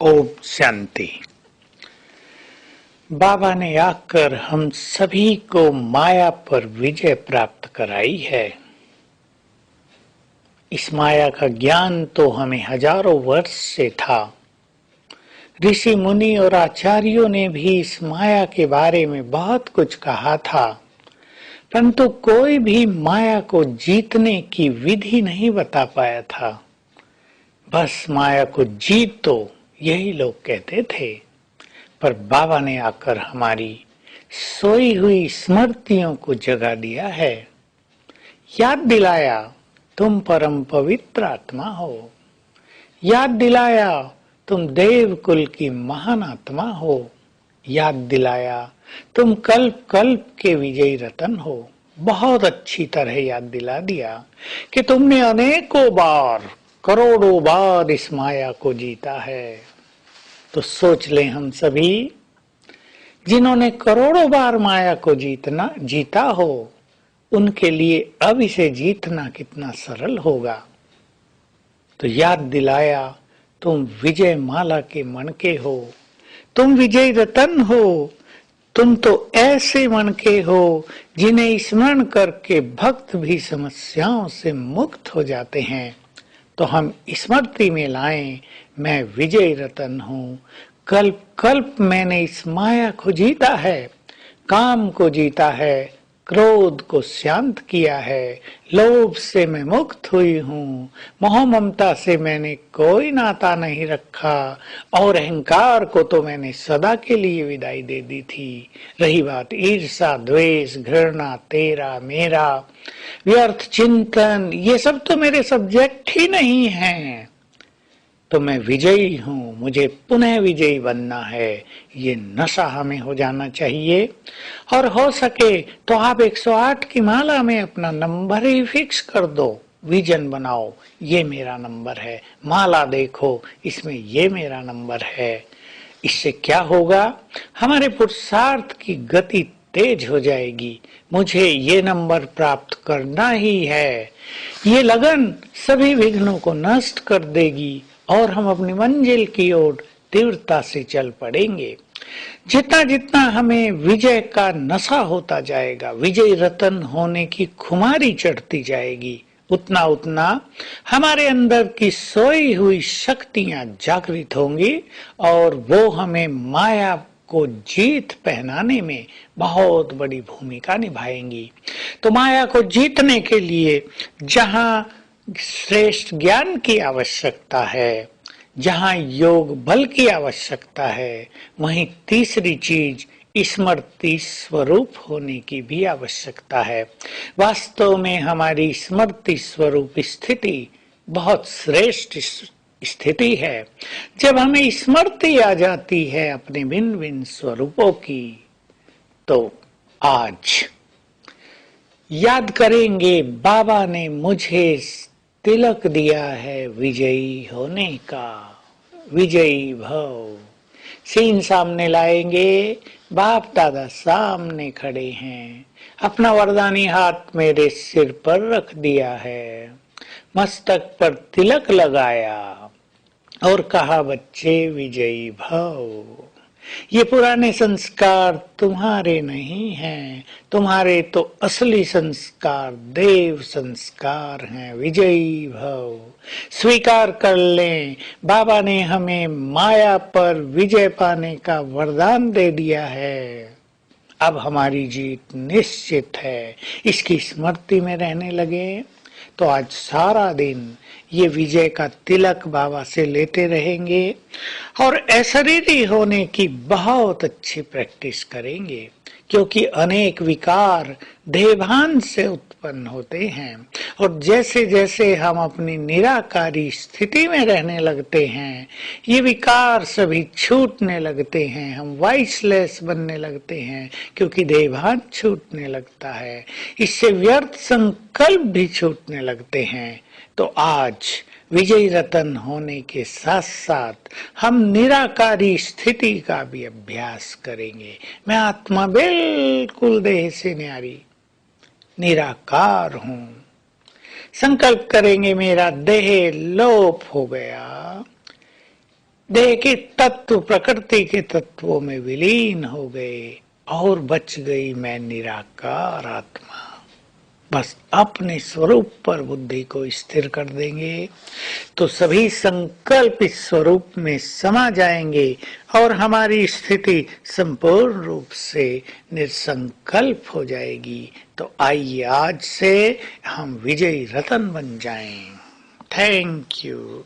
ओम शांति। बाबा ने आकर हम सभी को माया पर विजय प्राप्त कराई है। इस माया का ज्ञान तो हमें हजारों वर्ष से था। ऋषि मुनि और आचार्यों ने भी इस माया के बारे में बहुत कुछ कहा था, परंतु कोई भी माया को जीतने की विधि नहीं बता पाया था। बस माया को जीतो, यही लोग कहते थे। पर बाबा ने आकर हमारी सोई हुई स्मृतियों को जगा दिया है, याद दिलाया तुम परम पवित्र आत्मा हो, याद दिलाया तुम देव कुल की महान आत्मा हो, याद दिलाया तुम कल्प कल्प के विजयी रतन हो। बहुत अच्छी तरह याद दिला दिया कि तुमने अनेकों बार, करोड़ों बार इस माया को जीता है। तो सोच लें हम सभी, जिन्होंने करोड़ों बार माया को जीता हो, उनके लिए अब इसे जीतना कितना सरल होगा। तो याद दिलाया तुम विजय माला के मणके हो, तुम विजय रतन हो। तुम तो ऐसे मणके हो जिन्हें स्मरण करके भक्त भी समस्याओं से मुक्त हो जाते हैं। तो हम स्मृति में लाएं, मैं विजय रतन हूँ। कल्प कल्प मैंने इस माया को जीता है, काम को जीता है, क्रोध को शांत किया है, लोभ से मैं मुक्त हुई हूँ, मोह ममता से मैंने कोई नाता नहीं रखा और अहंकार को तो मैंने सदा के लिए विदाई दे दी थी। रही बात ईर्षा, द्वेष, घृणा, तेरा, मेरा, व्यर्थ चिंतन, ये सब तो मेरे सब्जेक्ट ही नहीं हैं। तो मैं विजयी हूँ, मुझे पुनः विजयी बनना है, ये नशा हमें हो जाना चाहिए। और हो सके तो आप 108 की माला में अपना नंबर ही फिक्स कर दो, विजन बनाओ, ये मेरा नंबर है। माला देखो, इसमें ये मेरा नंबर है। इससे क्या होगा, हमारे पुरुषार्थ की गति तेज हो जाएगी। मुझे ये नंबर प्राप्त करना ही है, ये लगन सभी विघ्नों को नष्ट कर देगी और हम अपनी मंजिल की ओर तीव्रता से चल पड़ेंगे। जितना जितना हमें विजय का नशा होता जाएगा, विजय रतन होने की खुमारी चढ़ती जाएगी, उतना उतना हमारे अंदर की सोई हुई शक्तियां जागृत होंगी और वो हमें माया को जीत पहनाने में बहुत बड़ी भूमिका निभाएंगी। तो माया को जीतने के लिए जहां श्रेष्ठ ज्ञान की आवश्यकता है, जहां योग बल की आवश्यकता है, वहीं तीसरी चीज स्मृति स्वरूप होने की भी आवश्यकता है। वास्तव में हमारी स्मृति स्वरूप स्थिति बहुत श्रेष्ठ स्थिति है। जब हमें स्मृति आ जाती है अपने भिन्न भिन्न स्वरूपों की, तो आज याद करेंगे बाबा ने मुझे तिलक दिया है विजयी होने का, विजयी भव। सीन सामने लाएंगे, बाप दादा सामने खड़े हैं, अपना वरदानी हाथ मेरे सिर पर रख दिया है, मस्तक पर तिलक लगाया और कहा बच्चे विजयी भव। ये पुराने संस्कार तुम्हारे नहीं हैं, तुम्हारे तो असली संस्कार देव संस्कार हैं। विजयी भव, स्वीकार कर लें, बाबा ने हमें माया पर विजय पाने का वरदान दे दिया है। अब हमारी जीत निश्चित है। इसकी स्मृति में रहने लगे तो आज सारा दिन ये विजय का तिलक बाबा से लेते रहेंगे और अशरीरी होने की बहुत अच्छी प्रैक्टिस करेंगे, क्योंकि अनेक विकार देहभान से उत्पन्न होते हैं और जैसे जैसे हम अपनी निराकारी स्थिति में रहने लगते हैं, ये विकार सभी छूटने लगते हैं, हम वाइसलेस बनने लगते हैं, क्योंकि देहभान छूटने लगता है, इससे व्यर्थ संकल्प भी छूटने लगते हैं। तो आज विजयी रतन होने के साथ साथ हम निराकारी स्थिति का भी अभ्यास करेंगे। मैं आत्मा बिल्कुल देह से न्यारी निराकार हूँ। संकल्प करेंगे मेरा देह लोप हो गया, देह के तत्व प्रकृति के तत्वों में विलीन हो गए और बच गई मैं निराकार आत्मा। बस अपने स्वरूप पर बुद्धि को स्थिर कर देंगे तो सभी संकल्प इस स्वरूप में समा जाएंगे और हमारी स्थिति संपूर्ण रूप से निसंकल्प हो जाएगी। तो आइए आज से हम विजयी रतन बन जाएं। Thank you.